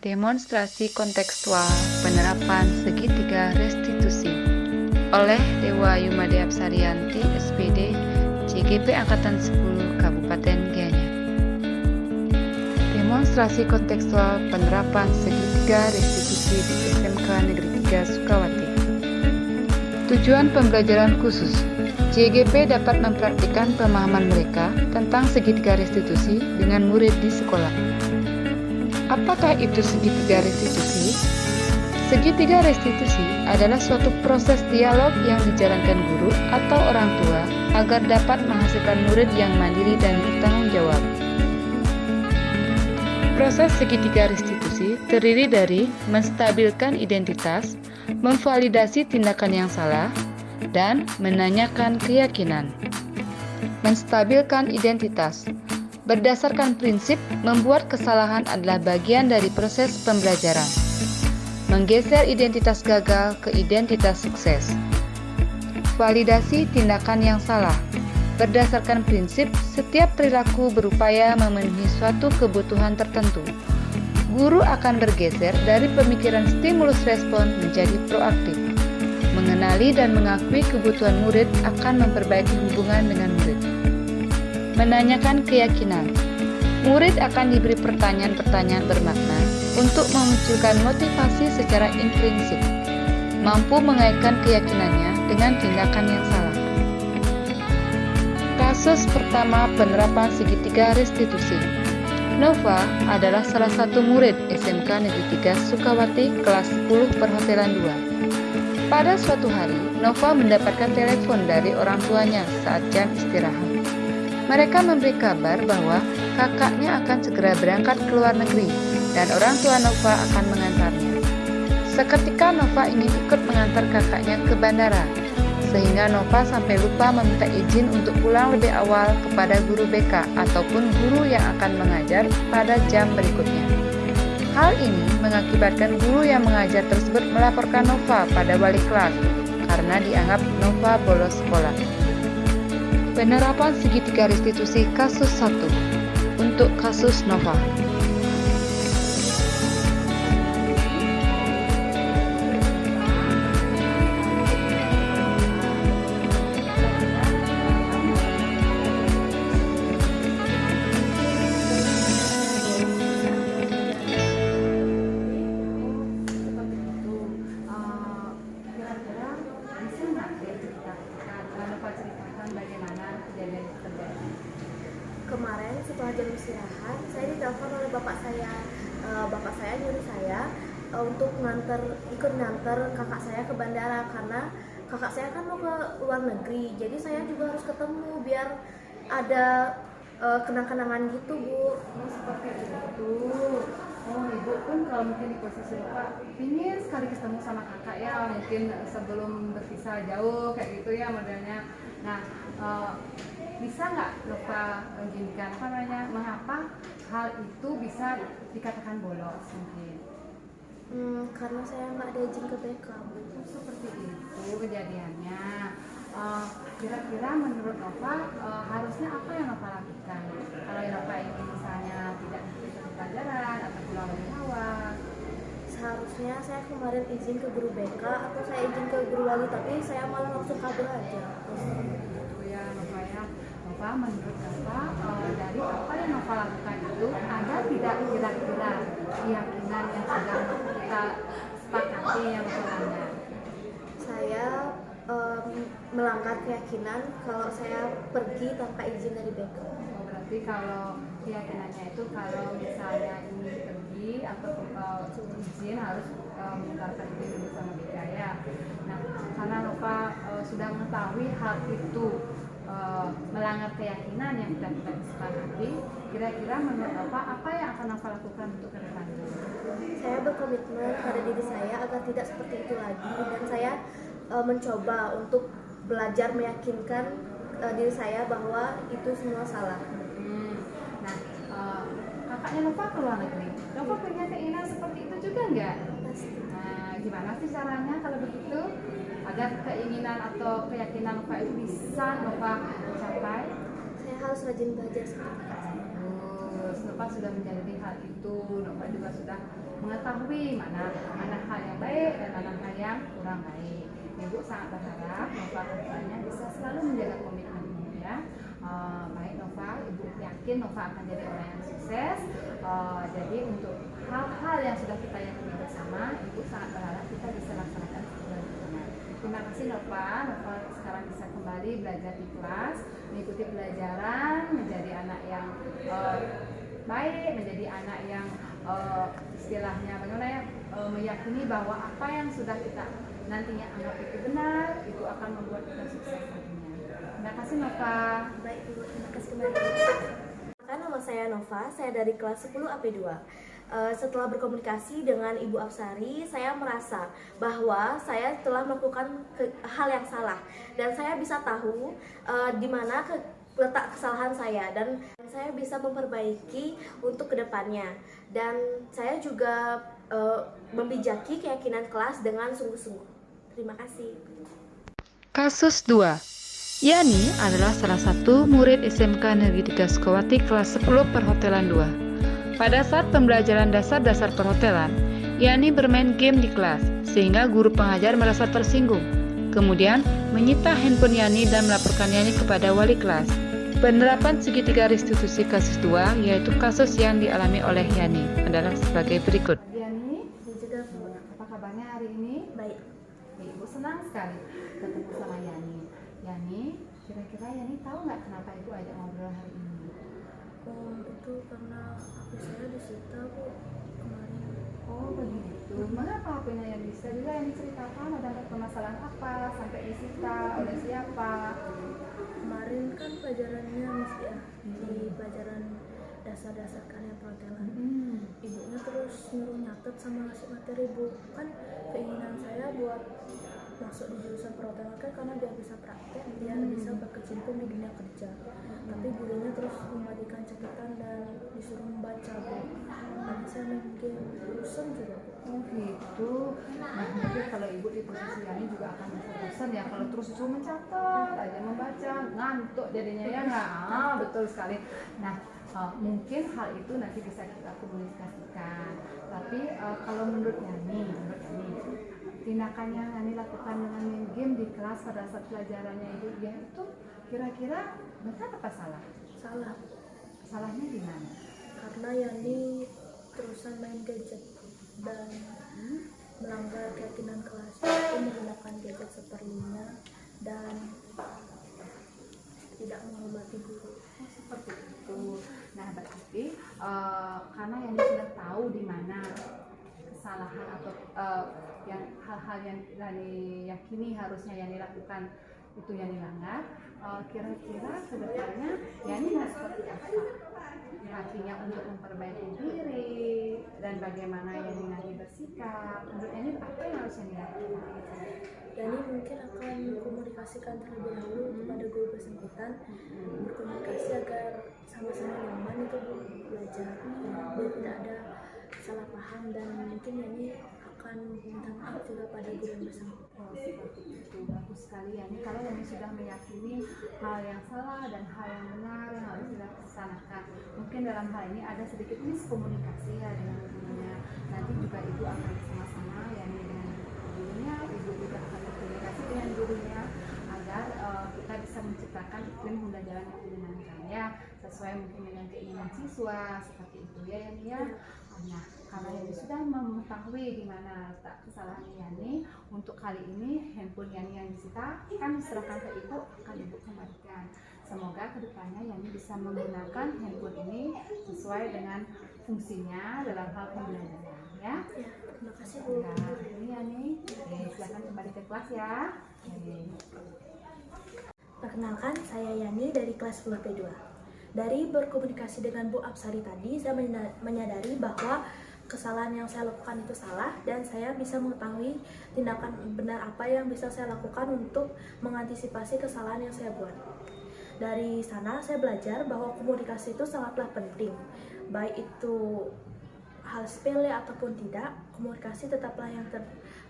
Demonstrasi kontekstual penerapan segitiga restitusi oleh Dewa Yumade Apsarianti, SPD, CGP Angkatan 10 Kabupaten Gianyar. Demonstrasi kontekstual penerapan segitiga restitusi di SMK Negeri 3 Sukawati. Tujuan pembelajaran khusus, CGP dapat mempraktikkan pemahaman mereka tentang segitiga restitusi dengan murid di sekolah. Apakah itu segitiga restitusi? Segitiga restitusi adalah suatu proses dialog yang dijalankan guru atau orang tua agar dapat menghasilkan murid yang mandiri dan bertanggung jawab. Proses segitiga restitusi terdiri dari menstabilkan identitas, memvalidasi tindakan yang salah, dan menanyakan keyakinan. Menstabilkan identitas berdasarkan prinsip membuat kesalahan adalah bagian dari proses pembelajaran. Menggeser identitas gagal ke identitas sukses. Validasi tindakan yang salah berdasarkan prinsip setiap perilaku berupaya memenuhi suatu kebutuhan tertentu. Guru akan bergeser dari pemikiran stimulus respon menjadi proaktif. Mengenali dan mengakui kebutuhan murid akan memperbaiki hubungan dengan murid. Menanyakan keyakinan. Murid akan diberi pertanyaan-pertanyaan bermakna untuk memunculkan motivasi secara intrinsik, mampu mengaitkan keyakinannya dengan tindakan yang salah. Kasus pertama penerapan segitiga restitusi. Nova adalah salah satu murid SMK Negeri 3 Sukawati kelas 10 Perhotelan 2. Pada suatu hari, Nova mendapatkan telepon dari orang tuanya saat jam istirahat. Mereka memberi kabar bahwa kakaknya akan segera berangkat ke luar negeri dan orang tua Nova akan mengantarnya. Seketika Nova ingin ikut mengantar kakaknya ke bandara, sehingga Nova sampai lupa meminta izin untuk pulang lebih awal kepada guru BK ataupun guru yang akan mengajar pada jam berikutnya. Hal ini mengakibatkan guru yang mengajar tersebut melaporkan Nova pada wali kelas karena dianggap Nova bolos sekolah. Penerapan segitiga restitusi kasus 1 untuk kasus Nova. Kemarin setelah jam istirahat, saya ditelepon oleh bapak saya. Bapak saya nyuruh saya untuk ikut nganter kakak saya ke bandara karena kakak saya kan mau ke luar negeri. Jadi saya juga harus ketemu biar ada kenang-kenangan gitu, Bu. Oh, seperti itu. Oh, Ibu pun kalau mungkin di posisi Bapak ingin sekali ketemu sama kakak ya, mungkin sebelum berpisah jauh kayak gitu ya modelnya. Nah, bisa nggak Nova mengizinkan mengapa hal itu bisa dikatakan bolos mungkin? Karena saya nggak ada izin ke BK, Bu. Seperti itu kejadiannya. Kira-kira menurut Nova harusnya apa yang Nova lakukan? Kalau Nova ingin misalnya tidak mengikuti pelajaran atau pulang lebih awal? Seharusnya saya kemarin izin ke guru BK atau saya izin ke guru wali, tapi saya malah langsung kabur aja. Itu ya Nova ya. Nova menurut Nova dari apa yang Nova lakukan itu ada tidak kira-kira keyakinan yang sudah kita sepakati yang melanggar? Saya melanggar keyakinan kalau saya pergi tanpa izin dari BK. Berarti kalau keyakinannya itu kalau misalnya ini pergi atau izin harus mengantarkan diri dulu sama BK ya. Nah, karena Nova sudah mengetahui hal itu melanggar keyakinan yang sudah kita sepakati, kira-kira menurut Nova apa yang akan Nova lakukan untuk ke depannya? Saya berkomitmen pada diri saya agar tidak seperti itu lagi, dan saya mencoba untuk belajar meyakinkan diri saya bahwa itu semua salah. Nah, kakaknya Nova ke luar negeri. Nova punya keinginan seperti itu juga nggak? Nah, gimana sih caranya kalau begitu? Agar keinginan atau keyakinan Nova itu bisa Nova capai? Saya harus rajin belajar seperti itu. Terus Nova sudah menjalani hal itu, Nova juga sudah mengetahui mana hal yang baik dan mana hal yang kurang baik. Ibu sangat berharap Nova kedepannya bisa selalu menjaga komitmen ini ya. Baik Nova, Ibu yakin Nova akan jadi orang yang sukses. Jadi untuk hal-hal yang sudah kita yakini bersama, Ibu sangat berharap kita bisa laksanakan secara benar. Terima kasih Nova. Nova sekarang bisa kembali belajar di kelas, mengikuti pelajaran, menjadi anak yang baik, menjadi anak yang istilahnya bagaimana ya, meyakini bahwa apa yang sudah kita nantinya anggap itu benar, itu akan membuat kita sukses nantinya. Terima kasih Nova. Baik Bu, terima kasih kembali. Nama saya Nova, saya dari kelas 10 AP2. Setelah berkomunikasi dengan Ibu Apsari, saya merasa bahwa saya telah melakukan hal yang salah dan saya bisa tahu di mana letak kesalahan saya dan saya bisa memperbaiki untuk kedepannya. Dan saya juga membijaki keyakinan kelas dengan sungguh-sungguh. Terima kasih. Kasus 2. Yani adalah salah satu murid SMK Negeri 3 Sukawati kelas 10 Perhotelan 2. Pada saat pembelajaran dasar-dasar perhotelan, Yani bermain game di kelas, sehingga guru pengajar merasa tersinggung. Kemudian, menyita handphone Yani dan melaporkan Yani kepada wali kelas. Penerapan segitiga restitusi kasus 2, yaitu kasus yang dialami oleh Yani, adalah sebagai berikut. Yani, Dan juga Bu, apa kabarnya hari ini? baik. Ibu senang sekali ketemu sama Yani. Yani, kira-kira Yani tahu nggak kenapa Ibu ajak ngobrol hari ini? Itu karena HP saya disita Bu kemarin. Oh begitu. Mengapa HP-nya yang bisa? Juga yang diceritakan ada permasalahan apa sampai disita oleh siapa? Kemarin kan pelajarannya mesti ya di pelajaran dasar-dasar karya perhotelan. Ibunya terus nyuruh nyatet sama ngasih materi Bu. Kan keinginan saya buat masuk di jurusan perhotelan kan karena biar bisa praktek, biar bisa berkecimpung di dunia kerja. Tapi gurunya terus membagikan catatan dan disuruh membaca Bu. Karena saya main game bosan juga Bu. Oh gitu. Nah mungkin kalau Ibu di posisi Yani juga akan bosan ya kalau terus disuruh mencatat aja membaca, ngantuk jadinya ya nggak? Betul sekali. Nah mungkin hal itu nanti bisa kita komunikasikan. Tapi kalau menurut Yani, tindakan yang Yani lakukan dengan main game di kelas pada saat pelajarannya Ibu ya itu kira-kira benar apa salah? Salah Salahnya di mana? karena Yani terusan main gadget dan melanggar keyakinan kelas, yaitu menggunakan gadget seperlunya dan tidak menghormati guru. Oh, seperti itu. Nah berarti karena Yani sudah tahu di mana kesalahan atau yang hal-hal yang Yani yakini harusnya Yani lakukan itu Yani langgar, kira-kira kedepannya Yani mau seperti apa? Artinya untuk memperbaiki diri dan bagaimana Yani nanti bersikap. Menurut Yani apa yang harus Yani lakukan? Yani mungkin akan komunikasikan terlebih dahulu kepada guru bersangkutan, berkomunikasi agar sama-sama nyaman itu belajar, biar tidak ada salah paham dan mungkin Yani akan minta maaf juga pada guru yang bersangkutan. Oh, seperti itu. Bagus sekali ya. Ini kalau Yani sudah meyakini hal yang salah dan hal yang benar yang harus dilaksanakan. Mungkin dalam hal ini ada sedikit miskomunikasi ya dengan gurunya. Nanti juga Ibu akan bersama-sama Yani dengan gurunya, Ibu juga akan berkomunikasi dengan gurunya agar kita bisa menciptakan iklim pembelajaran yang menyenangkan ya, sesuai mungkin dengan keinginan siswa seperti itu ya Yani ya. Nah, karena Yani sudah mengetahui di mana letak kesalahan Yani, untuk kali ini handphone Yani yang disita kami serahkan ke Ibu, akan Ibu kembalikan. Semoga kedepannya Yani bisa menggunakan handphone ini sesuai dengan fungsinya dalam hal pembelajaran ya. Ya, terima kasih Bu. Nah, ini Yani, silakan kembali ke kelas ya. Perkenalkan, saya Yani dari kelas 10 P2. Dari berkomunikasi dengan Bu Apsari tadi, saya menyadari bahwa kesalahan yang saya lakukan itu salah dan saya bisa mengetahui tindakan benar apa yang bisa saya lakukan untuk mengantisipasi kesalahan yang saya buat. Dari sana saya belajar bahwa komunikasi itu sangatlah penting, baik itu hal sepele ataupun tidak, komunikasi tetaplah yang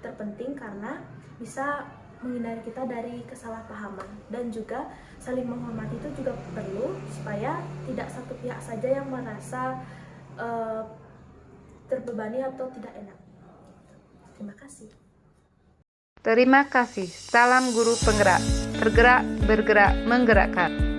terpenting karena bisa menghindari kita dari kesalahpahaman, dan juga saling menghormati itu juga perlu supaya tidak satu pihak saja yang merasa terbebani atau tidak enak. Terima kasih. Terima kasih. Salam guru penggerak. Tergerak, bergerak, menggerakkan.